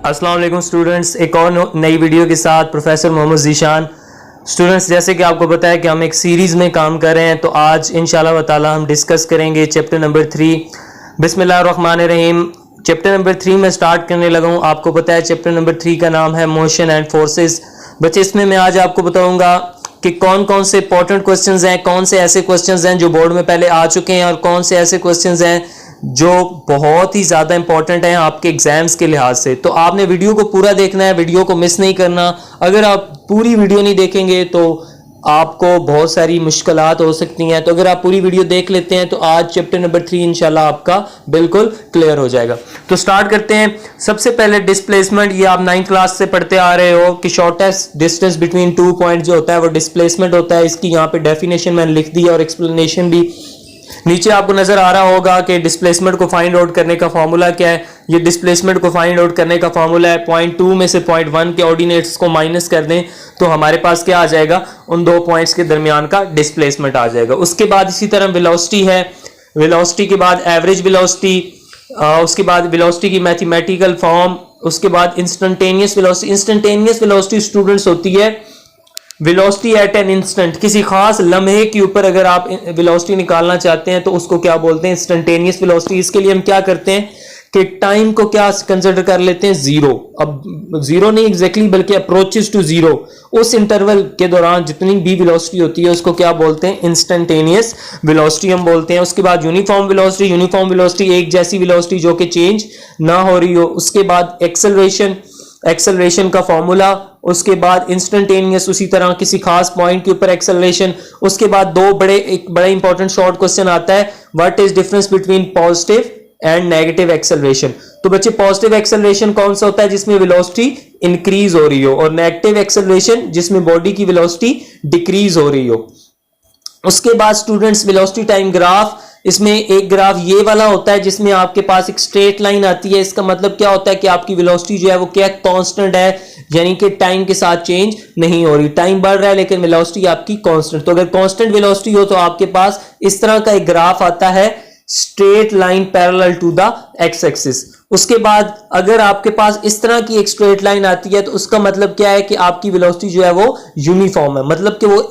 अस्सलाम वालेकुम स्टूडेंट्स, एक और नई वीडियो के साथ प्रोफेसर मोहम्मद ज़ीशान। स्टूडेंट्स, जैसे कि आपको पता है कि हम एक सीरीज़ में काम कर रहे हैं, तो आज इंशाल्लाह ताला हम डिस्कस करेंगे चैप्टर नंबर 3। बिस्मिल्लाहिर्रहमानिर्रहीम। चैप्टर नंबर 3 में स्टार्ट करने लगा हूँ। आपको पता है चैप्टर नंबर 3 का नाम है मोशन एंड फोर्सेस। बच्चे, इसमें मैं आज आपको बताऊँगा कि कौन कौन से इंपॉर्टेंट क्वेश्चंस हैं, कौन से ऐसे क्वेश्चंस हैं जो बोर्ड में पहले आ चुके हैं, और कौन से ऐसे क्वेश्चंस हैं जो बहुत ही ज़्यादा इंपॉर्टेंट हैं आपके एग्जाम्स के लिहाज से। तो आपने वीडियो को पूरा देखना है, वीडियो को मिस नहीं करना। अगर आप पूरी वीडियो नहीं देखेंगे तो आपको बहुत सारी मुश्किलात हो सकती हैं। तो अगर आप पूरी वीडियो देख लेते हैं तो आज चैप्टर नंबर 3 इंशाल्लाह आपका बिल्कुल क्लियर हो जाएगा। तो स्टार्ट करते हैं। सबसे पहले डिस्प्लेसमेंट, ये आप 9th क्लास से पढ़ते आ रहे हो कि शॉर्टेस्ट डिस्टेंस बिटवीन 2 पॉइंट जो होता है वो डिस्प्लेसमेंट होता है। इसकी यहाँ पे डेफिनेशन मैंने लिख दी और एक्सप्लेनेशन भी नीचे आपको नजर आ रहा होगा कि डिस्प्लेसमेंट को फाइंड आउट करने का फॉर्मूला क्या है। ये डिस्प्लेसमेंट को फाइंड आउट करने का फॉर्मूला है, पॉइंट 2 में से पॉइंट 1 के ऑर्डिनेट्स को माइनस कर दें तो हमारे पास क्या आ जाएगा, उन दो पॉइंट्स के दरमियान का डिस्प्लेसमेंट आ जाएगा। उसके बाद इसी तरह वेलोसिटी है, वेलोसिटी के बाद एवरेज वेलोसिटी, उसके बाद वेलोसिटी की मैथमेटिकल फॉर्म, उसके बाद instantaneous velocity. Instantaneous velocity students होती है वेलोसिटी एट एन इंस्टेंट, किसी खास लम्हे के ऊपर अगर आप वेलोसिटी निकालना चाहते हैं तो उसको क्या बोलते हैं, इंस्टेंटेनियस वेलोसिटी। इसके लिए हम क्या करते हैं कि टाइम को क्या कंसिडर कर लेते हैं, जीरो। अब जीरो नहीं एग्जैक्टली बल्कि अप्रोचेस टू जीरो, उस इंटरवल के दौरान जितनी भी वेलोसिटी होती है उसको क्या बोलते हैं, इंस्टेंटेनियस वेलोसिटी हम बोलते हैं। उसके बाद यूनिफॉर्म वेलोसिटी, यूनिफॉर्म वेलोसिटी एक जैसी वेलोसिटी जो कि चेंज ना हो रही हो। उसके बाद एक्सेलरेशन, एक्सेलरेशन का फॉर्मूला। उसके बाद इंस्टेंटेनियस, उसी तरह किसी खास पॉइंट के ऊपर एक्सेलरेशन। उसके बाद एक बड़ा इंपॉर्टेंट शॉर्ट क्वेश्चन आता है, what is difference between positive and negative acceleration. तो बच्चे, पॉजिटिव एक्सेलरेशन कौन सा होता है, जिसमें वेलोसिटी इंक्रीज हो रही हो, और नेगेटिव एक्सेलरेशन जिसमें बॉडी की वेलोसिटी डिक्रीज हो रही हो। उसके बाद स्टूडेंट्स, वेलोसिटी टाइम ग्राफ, इसमें एक ग्राफ ये वाला होता है जिसमें आपके पास एक स्ट्रेट लाइन आती है। इसका मतलब क्या होता है कि आपकी वेलोसिटी जो है वो क्या कांस्टेंट है, यानी कि टाइम के साथ चेंज नहीं हो रही। टाइम बढ़ रहा है लेकिन वेलोसिटी आपकी कांस्टेंट। तो अगर कांस्टेंट वेलोसिटी हो तो आपके पास इस तरह का एक ग्राफ आता है, straight line parallel to the x axis. उसके बाद अगर आपके पास इस तरह की एक स्ट्रेट लाइन आती है तो उसका मतलब क्या है कि आपकी वेलोसिटी जो है वो यूनिफॉर्म है, मतलब कि वो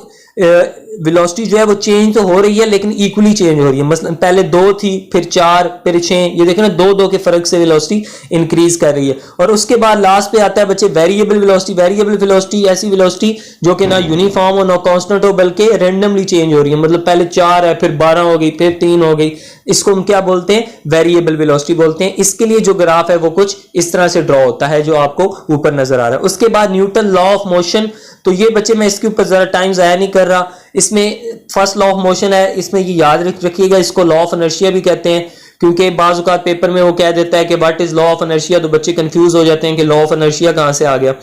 वेलोसिटी जो है वो चेंज तो हो रही है लेकिन इक्वली चेंज हो रही है। मतलब पहले 2 थी, फिर 4, फिर 6, ये देखें ना, 2 के फर्क से वेलोसिटी इंक्रीज कर रही है। और उसके बाद लास्ट पे आता है बच्चे वेरिएबल वेलोसिटी। वेरिएबल वेलोसिटी ऐसी वेलोसिटी जो कि ना यूनिफॉर्म हो ना कांस्टेंट हो बल्कि रैंडमली चेंज हो रही है। मतलब पहले 4 है, फिर 12 हो गई, फिर 3 हो गई। इसको हम क्या बोलते हैं, वेरिएबल वेलोसिटी बोलते हैं। इसके लिए जो ग्राफ है वो कुछ इस तरह से ड्रॉ होता है जो आपको ऊपर नजर आ रहा है। उसके बाद न्यूटन लॉ ऑफ मोशन, तो ये बच्चे मैं इसके ऊपर जरा टाइम जाया नहीं कर रहा। इसमें फर्स्ट लॉ ऑफ मोशन है, इसमें ये याद रखिएगा, इसको लॉ ऑफ इनर्शिया भी कहते हैं, क्योंकि बाज़ औक़ात पेपर में वो कह देता है कि what is law of inertia, तो बच्चे कंफ्यूज हो जाते हैं कि लॉ ऑफ इनर्शिया कहां से आ गया।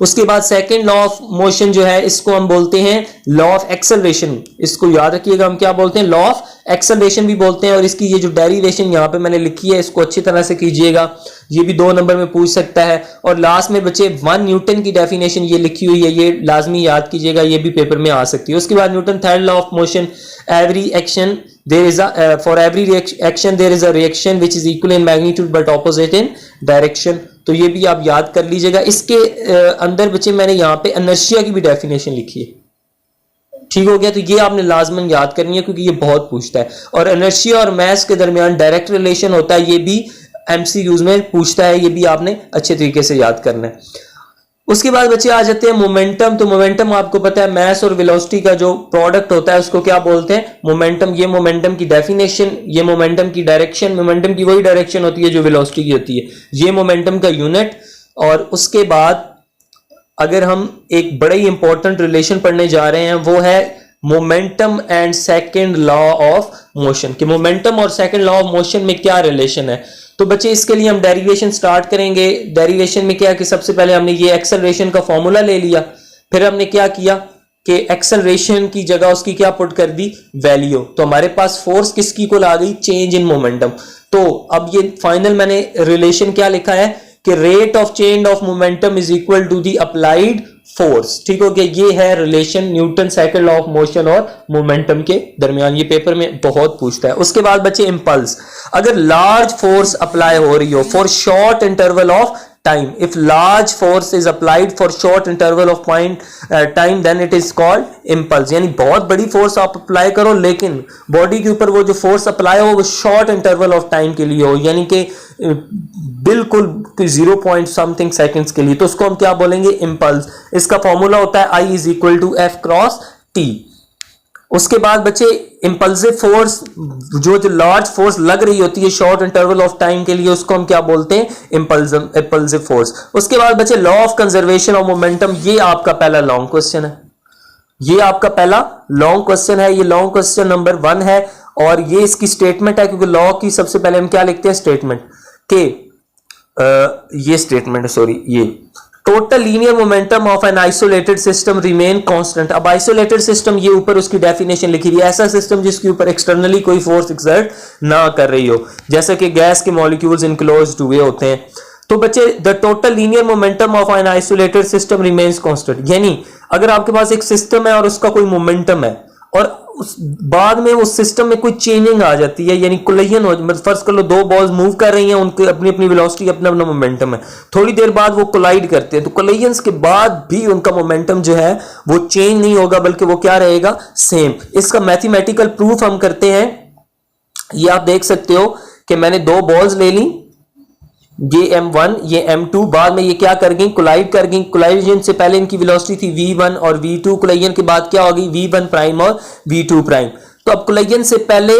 उसके बाद सेकंड लॉ ऑफ मोशन जो है इसको हम बोलते हैं लॉ ऑफ एक्सेलरेशन। इसको याद रखिएगा, हम क्या बोलते हैं, लॉ ऑफ एक्सेलरेशन भी बोलते हैं। और इसकी ये जो डेरिवेशन यहाँ पे मैंने लिखी है इसको अच्छी तरह से कीजिएगा, ये भी 2 नंबर में पूछ सकता है। और लास्ट में बच्चे 1 न्यूटन की डेफिनेशन ये लिखी हुई है, ये लाजमी याद कीजिएगा, ये भी पेपर में आ सकती है। उसके बाद Newton third law of motion, every action there is a for every action there is a reaction which is equal in magnitude but opposite in direction। तो ये भी आप याद कर लीजिएगा। इसके अंदर बच्चे मैंने यहाँ पे इनर्शिया की भी डेफिनेशन लिखी है, ठीक हो गया। तो ये आपने लाजमन याद करनी है क्योंकि ये बहुत पूछता है। और इनर्शिया और मास के दरमियान डायरेक्ट रिलेशन होता है, ये भी एमसीक्यूज में पूछता है, ये भी आपने अच्छे तरीके से याद करना है। उसके बाद बच्चे आ जाते हैं मोमेंटम। तो मोमेंटम आपको पता है मास और वेलोसिटी का जो प्रोडक्ट होता है उसको क्या बोलते हैं, मोमेंटम। ये मोमेंटम की डेफिनेशन, ये मोमेंटम की डायरेक्शन, मोमेंटम की वही डायरेक्शन होती है जो वेलोसिटी की होती है, ये मोमेंटम का यूनिट। और उसके बाद अगर हम एक बड़ा ही इंपॉर्टेंट रिलेशन पढ़ने जा रहे हैं वो है momentum and second law of motion, कि मोमेंटम और सेकंड लॉ ऑफ मोशन में क्या रिलेशन है। तो बच्चे इसके लिए हम डेरिवेशन स्टार्ट करेंगे। डेरिवेशन में क्या कि सबसे पहले हमने ये एक्सेलरेशन का फॉर्मूला ले लिया, फिर हमने क्या किया कि एक्सेलरेशन की जगह उसकी क्या पुट कर दी, वैल्यू। तो हमारे पास फोर्स किसकी को आ गई, चेंज इन मोमेंटम। तो अब ये फाइनल मैंने रिलेशन क्या लिखा है कि rate of change of momentum is equal to the applied force, ठीक हो गया। ये है relation Newton second law of motion और मोमेंटम के दरमियान, ये पेपर में बहुत पूछता है। उसके बाद बच्चे इंपल्स, अगर लार्ज फोर्स अप्लाई हो रही हो for short interval of time. If large force is applied for short interval of time, then it is called impulse. यानी बहुत बड़ी फोर्स आप अप्लाई करो लेकिन बॉडी के ऊपर वो जो फोर्स अप्लाई हो वो शॉर्ट इंटरवल ऑफ टाइम के लिए हो, यानी कि बिल्कुल 0 पॉइंट समथिंग सेकेंड्स के लिए, तो उसको हम क्या बोलेंगे? इंपल्स. इसका फॉर्मूला होता है I is equal to F cross T. उसके बाद बच्चे इंपल्सिव फोर्स, जो लार्ज फोर्स लग रही होती है शॉर्ट इंटरवल ऑफ टाइम के लिए, उसको हम क्या बोलते हैं? Impulsive force. उसके बाद बच्चे law of conservation of momentum. ये आपका पहला लॉन्ग क्वेश्चन है, ये आपका पहला लॉन्ग क्वेश्चन है, ये लॉन्ग क्वेश्चन नंबर 1 है और ये इसकी स्टेटमेंट है, क्योंकि लॉ की सबसे पहले हम क्या लिखते हैं? स्टेटमेंट के ये स्टेटमेंट है, सॉरी, ये total linear momentum of an isolated system remain constant. अब आइसोलेटेड सिस्टम, ये ऊपर उसकी डेफिनेशन लिखी हुई है, ऐसा सिस्टम जिसके ऊपर एक्सटर्नली कोई फोर्स एक्सर्ट ना कर रही हो, जैसे कि गैस के मॉलिक्यूल्स इनक्लोज्ड हुए होते हैं. तो बच्चे the total linear momentum of an isolated system remains constant, यानी अगर आपके पास एक सिस्टम है और उसका कोई मोमेंटम है और उस बाद में उस सिस्टम में कोई चेंजिंग आ जाती है, यानी कोलिजन हो, मतलब फर्स्ट कर लो 2 बॉल्स मूव कर रही हैं, उनकी अपनी अपनी वेलोसिटी, अपना अपना मोमेंटम है, थोड़ी देर बाद वो कोलाइड करते हैं, तो कोलिजन्स के बाद भी उनका मोमेंटम जो है वो चेंज नहीं होगा, बल्कि वो क्या रहेगा? सेम. इसका मैथमेटिकल प्रूफ हम करते हैं. ये आप देख सकते हो कि मैंने 2 बॉल्स ले ली, ये m1 ये m2, बाद में ये क्या कर गई? कोलाइड कर गई. कोलाइजन से पहले इनकी वेलोसिटी थी v1 और v2, कोलाइजन के बाद क्या होगी? v1 प्राइम और v2 प्राइम. तो अब कोलाइजन से पहले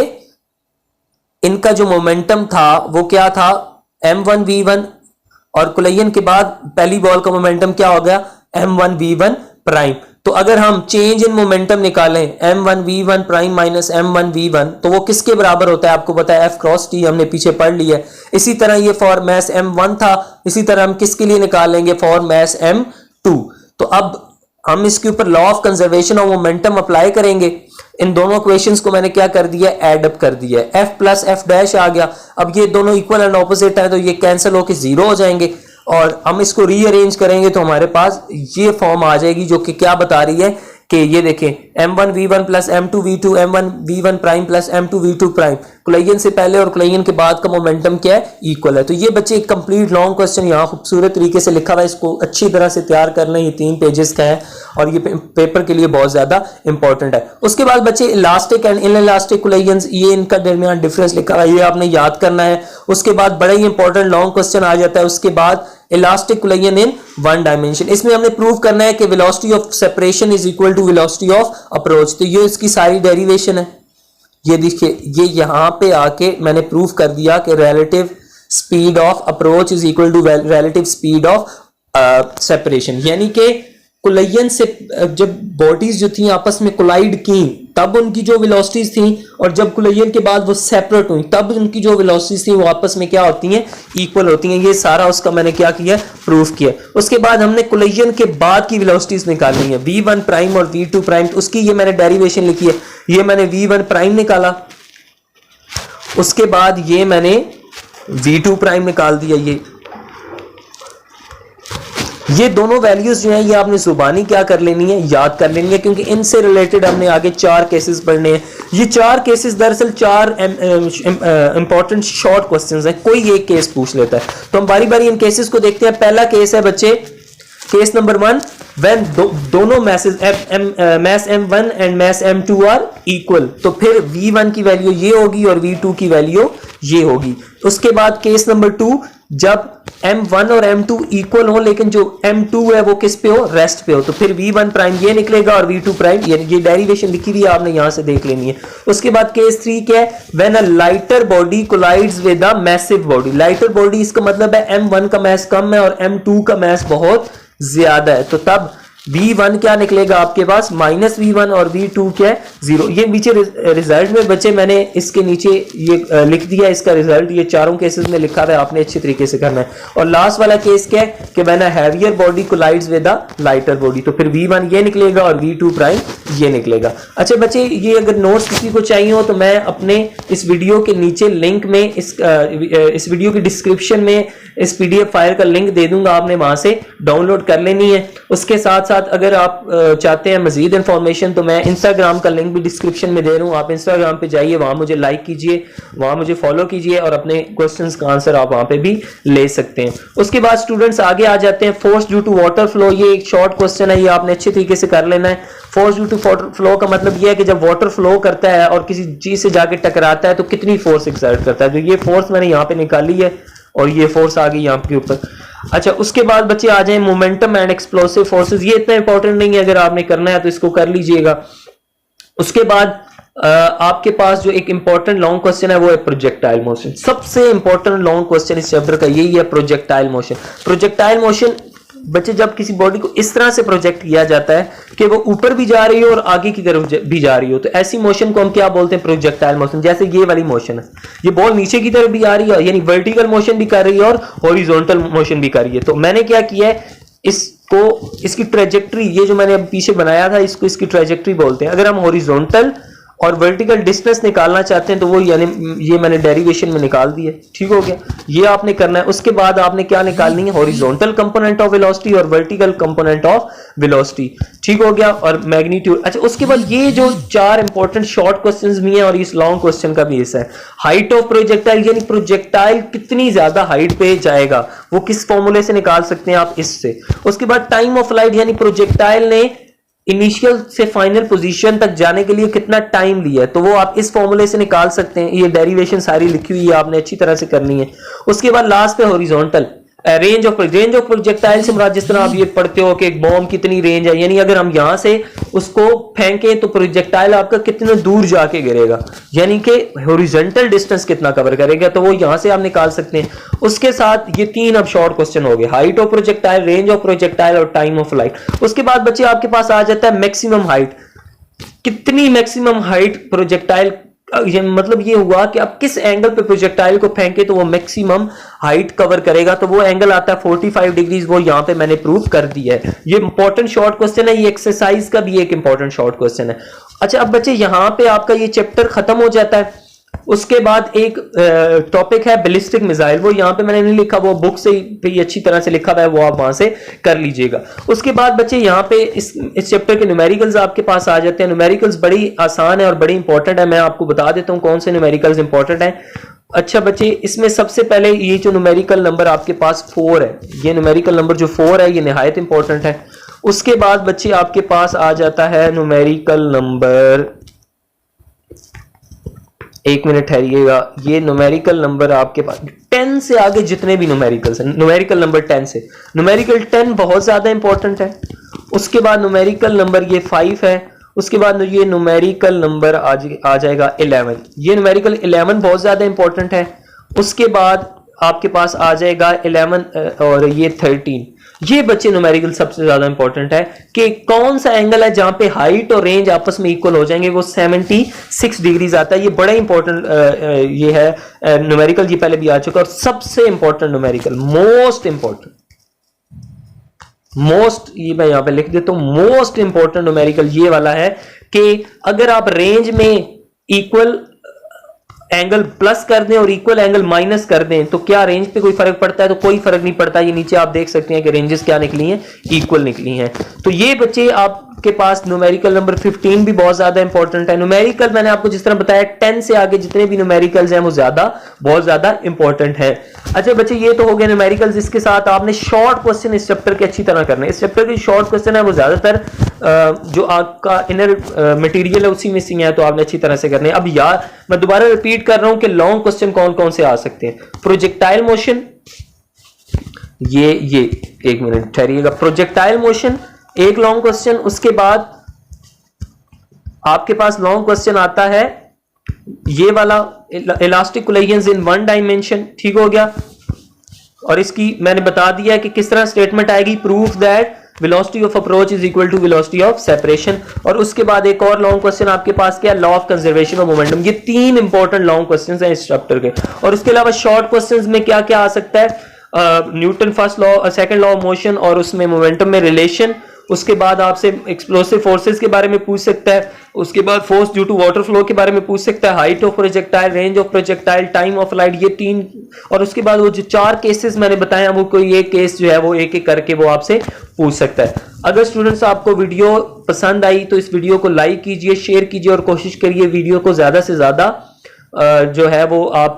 इनका जो मोमेंटम था वो क्या था? m1 v1, और कोलाइजन के बाद पहली बॉल का मोमेंटम क्या हो गया? m1 v1 prime. तो अगर हम चेंज इन मोमेंटम निकालें m1 v1 prime minus m1 v1, तो वो किसके बराबर होता है? आपको पता है f क्रॉस t, हमने पीछे पढ़ लिया है. इसी तरह ये फॉर मास m1 था, इसी तरह हम किसके लिए निकालेंगे? For mass m2. तो अब हम इसके ऊपर law of conservation of momentum apply करेंगे. इन दोनों इक्वेशंस को मैंने क्या कर दिया? ऐड अप कर दिया. f प्लस f डैश आ गया. अब ये दोनों इक्वल एंड ऑपोजिट है, तो ये कैंसिल होकर 0 हो जाएंगे और हम इसको रीअरेंज करेंगे तो हमारे पास ये फॉर्म आ जाएगी, जो कि क्या बता रही है कि ये देखें m1 v1 plus m2 v2, m1 v1 prime plus m2 v2 prime. Collision से पहले और कोलिजन के बाद का मोमेंटम क्या है? इक्वल है. तो ये बच्चे एक कंप्लीट लॉन्ग क्वेश्चन यहाँ खूबसूरत तरीके से लिखा हुआ है, इसको अच्छी तरह से तैयार कर लें. ये 3 पेजेस का है और ये पेपर के लिए बहुत ज्यादा इंपॉर्टेंट है. उसके बाद बच्चे इलास्टिक एंड इनइलास्टिक कोलिजन्स, ये इनका दरमियान डिफरेंस लिखा हुआ है, ये आपने याद करना है. उसके बाद बड़ा ही इंपॉर्टेंट लॉन्ग क्वेश्चन आ जाता है. उसके बाद इलास्टिक कोलिजन इन 1 डायमेंशन. इसमें हमने प्रूव करना है कि velocity of separation is equal to velocity of approach. तो ये इसकी सारी डेरिवेशन है. ये देखिए, ये यहां पे आके मैंने प्रूव कर दिया कि relative speed of approach is equal to relative speed of separation. यानी कि कोलिजन से जब बॉडीज जो थी आपस में कोलाइड की, तब उनकी जो वेलोसिटीज थी, और जब कोलिजन के बाद वो सेपरेट हुई तब उनकी जो वेलोसिटीज थी वो आपस में क्या होती हैं? इक्वल होती हैं. ये सारा उसका मैंने क्या किया? प्रूफ किया. उसके बाद हमने कोलिजन के बाद की वेलोसिटीज निकालनी है, v1 प्राइम और v2 प्राइम. उसकी ये मैंने डेरिवेशन लिखी है. ये मैंने v1 प्राइम निकाला, उसके बाद ये मैंने v2 प्राइम निकाल दिया. ये दोनों वैल्यूज जो हैं ये आपने जुबानी क्या कर लेनी है? याद कर लेनी है, क्योंकि इनसे रिलेटेड हमने आगे 4 केसेस पढ़ने हैं. ये 4 केसेस दरअसल 4 इंपॉर्टेंट शॉर्ट क्वेश्चंस हैं, कोई एक केस पूछ लेता है. तो हम बारी बारी इन केसेस को देखते हैं. पहला केस है बच्चे, केस नंबर 1, व्हेन दोनों mass m1 and mass m2 are equal, तो फिर v1 की वैल्यू ये होगी और v2 की वैल्यू ये होगी. उसके बाद केस नंबर 2, जब m1 और m2 इक्वल हो लेकिन जो m2 है वो किस पे हो? रेस्ट पे हो, तो फिर v1 प्राइम ये निकलेगा और v2 प्राइम ये डेरिवेशन लिखी हुई है, आपने यहां से देख लेनी है. उसके बाद केस 3 क्या है? When a lighter body collides with a massive body. Lighter body इसका मतलब है m1 का मास कम है और m2 का मास बहुत ज्यादा है, तो तब v1 क्या निकलेगा आपके पास? माइनस v1 और v2 क्या है? 0. ये नीचे रिजल्ट में बच्चे मैंने इसके नीचे ये लिख दिया इसका रिजल्ट. ये चारों केसेस में लिखा हुआ है, आपने अच्छी तरीके से करना है. और लास्ट वाला केस क्या है कि when a heavier body collides with a lighter body, तो फिर v1 ये निकलेगा और v2 प्राइम ये निकलेगा. अच्छा बच्चे, ये अगर नोट्स किसी को चाहिए हो तो मैं अपने इस वीडियो के नीचे लिंक में इस वीडियो की डिस्क्रिप्शन में इस PDF फाइल का लिंक दे दूंगा, आपने वहां से डाउनलोड कर लेनी है. उसके साथ साथ साथ अगर आप चाहते हैं मजीद इंफॉर्मेशन तो मैं इंस्टाग्राम का लिंक भी डिस्क्रिप्शन में दे रहा हूँ, आप इंस्टाग्राम पे जाइए, वहां मुझे लाइक कीजिए, वहां मुझे फॉलो कीजिए और अपने क्वेश्चंस का आंसर आप वहां पे भी ले सकते हैं। उसके बाद स्टूडेंट्स आगे आ जाते हैं, force due to water flow. ये एक शॉर्ट क्वेश्चन है, ये आपने अच्छे तरीके से कर लेना है। Force due to water flow का मतलब ये है कि जब वाटर फ्लो करता है और किसी चीज से जाके टकराता है तो कितनी फोर्स एक्सर्ट करता है। तो ये फोर्स मैंने यहाँ पे निकाली है और ये फोर्स आ गई यहाँ के ऊपर। अच्छा, उसके बाद बच्चे आ जाए मोमेंटम एंड एक्सप्लोसिव फोर्सेस। ये इतना इंपॉर्टेंट नहीं है, अगर आपने करना है तो इसको कर लीजिएगा। उसके बाद आपके पास जो एक इंपॉर्टेंट लॉन्ग क्वेश्चन है वो है प्रोजेक्टाइल मोशन। सबसे इंपॉर्टेंट लॉन्ग क्वेश्चन इस चैप्टर का यही है, प्रोजेक्टाइल मोशन। प्रोजेक्टाइल मोशन बच्चे जब किसी बॉडी को इस तरह से प्रोजेक्ट किया जाता है कि वो ऊपर भी जा रही हो और आगे की तरफ भी जा रही हो, तो ऐसी मोशन को हम क्या बोलते हैं, प्रोजेक्टाइल मोशन। जैसे ये वाली मोशन है, ये बॉल नीचे की तरफ भी आ रही है, यानी वर्टिकल मोशन भी कर रही है और हॉरिजॉन्टल मोशन भी कर रही है। तो मैंने क्या किया है, इसको इसकी ट्रेजेक्ट्री, ये जो मैंने पीछे बनाया था इसको इसकी ट्रेजेक्ट्री बोलते हैं। अगर हम हॉरिजॉन्टल और वर्टिकल डिस्टेंस निकालना चाहते हैं तो वो यानी ये मैंने डेरिवेशन में निकाल दिया, ठीक हो गया। ये आपने करना है। उसके बाद आपने क्या निकालनी है, हॉरिजॉन्टल कंपोनेंट ऑफ वेलोसिटी और वर्टिकल कंपोनेंट ऑफ वेलोसिटी, ठीक हो गया, और मैग्नीट्यूड। अच्छा, उसके बाद ये जो चार इंपॉर्टेंट शॉर्ट क्वेश्चंस भी हैं और इस लॉन्ग क्वेश्चन का भी हिस्सा है। हाइट ऑफ प्रोजेक्टाइल, यानी प्रोजेक्टाइल कितनी ज्यादा हाइट पे जाएगा, वो किस फॉर्मूले से निकाल सकते हैं आप, इससे। उसके बाद टाइम ऑफ फ्लाइट, यानी प्रोजेक्टाइल ने इनिशियल से फाइनल पोजीशन तक जाने के लिए कितना टाइम लिया है, तो वो आप इस फॉर्मूले से निकाल सकते हैं। ये डेरिवेशन सारी लिखी हुई है, आपने अच्छी तरह से करनी है। उसके बाद लास्ट पे हॉरिजॉन्टल रेंज ऑफ प्रोजेक्टाइल से मुराद, जिस तरह आप ये पढ़ते हो कि एक बॉम्ब कितनी रेंज है, यानी अगर हम यहां से उसको फेंकें तो प्रोजेक्टाइल आपका कितने दूर जाके गिरेगा, यानी कि हॉरिजॉन्टल डिस्टेंस कितना कवर करेगा, तो वो यहां से आप निकाल सकते हैं। उसके साथ ये तीन अब शॉर्ट क्वेश्चन हो गए, height of projectile, range of projectile और टाइम ऑफ फ्लाइट। उसके बाद बच्चे आपके पास आ जाता है मैक्सिमम हाइट। कितनी मैक्सिमम हाइट प्रोजेक्टाइल, मतलब ये हुआ कि आप किस एंगल पे प्रोजेक्टाइल को फेंके तो वो मैक्सिमम हाइट कवर करेगा, तो वो एंगल आता है 45 डिग्रीज। वो यहां पे मैंने प्रूव कर दिया है। ये इंपॉर्टेंट शॉर्ट क्वेश्चन है, ये एक्सरसाइज का भी एक इंपॉर्टेंट शॉर्ट क्वेश्चन है। अच्छा, अब बच्चे यहां पे आपका ये चैप्टर खत्म हो जाता है। उसके बाद एक टॉपिक है बैलिस्टिक मिसाइल, वो यहां पे मैंने नहीं लिखा, वो बुक से भी अच्छी तरह से लिखा हुआ है, वो आप वहां से कर लीजिएगा। उसके बाद बच्चे यहां पे इस चैप्टर के न्यूमेरिकल्स आपके पास आ जाते हैं। न्यूमेरिकल्स बड़ी आसान है और बड़ी इंपॉर्टेंट है, मैं आपको बता देता हूं कौन से न्यूमेरिकल्स इंपॉर्टेंट है। अच्छा बच्चे, इसमें सबसे पहले ये जो न्यूमेरिकल नंबर आपके पास 4 है, ये न्यूमेरिकल नंबर जो 4 है ये निहायत इंपॉर्टेंट है। उसके बाद बच्चे आपके पास आ जाता है न्यूमेरिकल नंबर, एक मिनट ठहरिएगा, ये न्यूमेरिकल नंबर आपके पास 10 से आगे जितने भी न्यूमेरिकल्स हैं, न्यूमेरिकल नंबर 10 से, न्यूमेरिकल 10 बहुत ज्यादा इंपॉर्टेंट है। उसके बाद न्यूमेरिकल नंबर ये 5 है। उसके बाद ये न्यूमेरिकल नंबर आ जाएगा 11, ये न्यूमेरिकल 11 बहुत ज्यादा इंपॉर्टेंट है। उसके बाद आपके पास आ जाएगा 11 और ये 13। ये बच्चे न्यूमेरिकल सबसे ज्यादा इंपॉर्टेंट है कि कौन सा एंगल है जहां पे हाइट और रेंज आपस में इक्वल हो जाएंगे, वो 76 डिग्रीज आता है। ये बड़ा इंपॉर्टेंट ये है न्यूमेरिकल, ये पहले भी आ चुका। और सबसे इंपॉर्टेंट न्यूमेरिकल, मोस्ट ये मैं यहां पे लिख देता हूं, मोस्ट इंपॉर्टेंट न्यूमेरिकल ये वाला है कि अगर आप रेंज में इक्वल एंगल प्लस कर दें और इक्वल एंगल माइनस कर दें तो क्या रेंज पे कोई फर्क पड़ता है, तो कोई फर्क नहीं पड़ता। ये नीचे आप देख सकते हैं कि रेंजेस क्या निकली हैं, इक्वल निकली हैं। तो ये बच्चे आपके पास न्यूमेरिकल नंबर 15 भी बहुत ज्यादा इंपॉर्टेंट है। न्यूमेरिकल मैंने आपको जिस तरह बताया 10 से आगे जितने भी न्यूमेरिकल्स हैं वो बहुत ज्यादा इंपॉर्टेंट है। अच्छा बच्चे, ये तो हो गए न्यूमेरिकल्स। इसके साथ आपने शॉर्ट क्वेश्चन इस चैप्टर के अच्छी तरह करने। इस चैप्टर के शॉर्ट क्वेश्चन है वो ज्यादातर जो आपका इनर मटेरियल है उसी में से है, तो आपने अच्छी तरह से करने। अब यार मैं दोबारा रिपीट कर रहा हूं कि लॉन्ग क्वेश्चन कौन कौन से आ सकते हैं। प्रोजेक्टाइल मोशन, ये एक मिनट ठहरिएगा, प्रोजेक्टाइल मोशन एक लॉन्ग क्वेश्चन। उसके बाद आपके पास लॉन्ग क्वेश्चन आता है ये वाला, elastic collisions in one dimension, ठीक हो गया। और इसकी मैंने बता दिया है कि किस तरह स्टेटमेंट आएगी, proof that velocity of approach is equal to velocity of separation. और उसके बाद एक और लॉन्ग क्वेश्चन आपके पास क्या, law of conservation of momentum. ये 3 इंपॉर्टेंट लॉन्ग क्वेश्चंस हैं इस चैप्टर के। और उसके अलावा शॉर्ट क्वेश्चंस में क्या क्या आ सकता है, Newton first law, second law of motion और उसमें मोमेंटम में रिलेशन। उसके बाद आपसे एक्सप्लोसिव फोर्सेस के बारे में पूछ सकता है। उसके बाद force due to water flow के बारे में पूछ सकता है, height of projectile, range of projectile, time of light, ये 3। और उसके बाद वो जो 4 केसेस मैंने बताए वो कोई एक केस जो है वो एक एक करके वो आपसे पूछ सकता है। अगर स्टूडेंट्स आपको वीडियो पसंद आई तो इस वीडियो को लाइक कीजिए, शेयर कीजिए और कोशिश करिए वीडियो को ज्यादा से ज्यादा जो है वो आप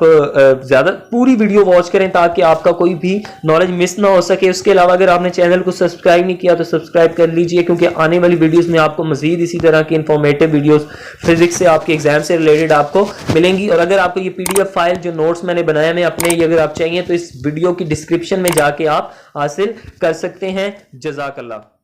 ज्यादा पूरी वीडियो वॉच करें ताकि आपका कोई भी नॉलेज मिस ना हो सके। उसके अलावा अगर आपने चैनल को सब्सक्राइब नहीं किया तो सब्सक्राइब कर लीजिए, क्योंकि आने वाली वीडियोस में आपको मजीद इसी तरह की इंफॉर्मेटिव वीडियोस फिजिक्स से आपके एग्जाम से रिलेटेड आपको मिलेंगी। और अगर आपको ये पीडीएफ फाइल जो नोट्स मैंने बनाए हैं अपने, ये अगर आप चाहिए तो इस वीडियो की डिस्क्रिप्शन में जाके आप हासिल कर सकते हैं। जज़ाकल्लाह।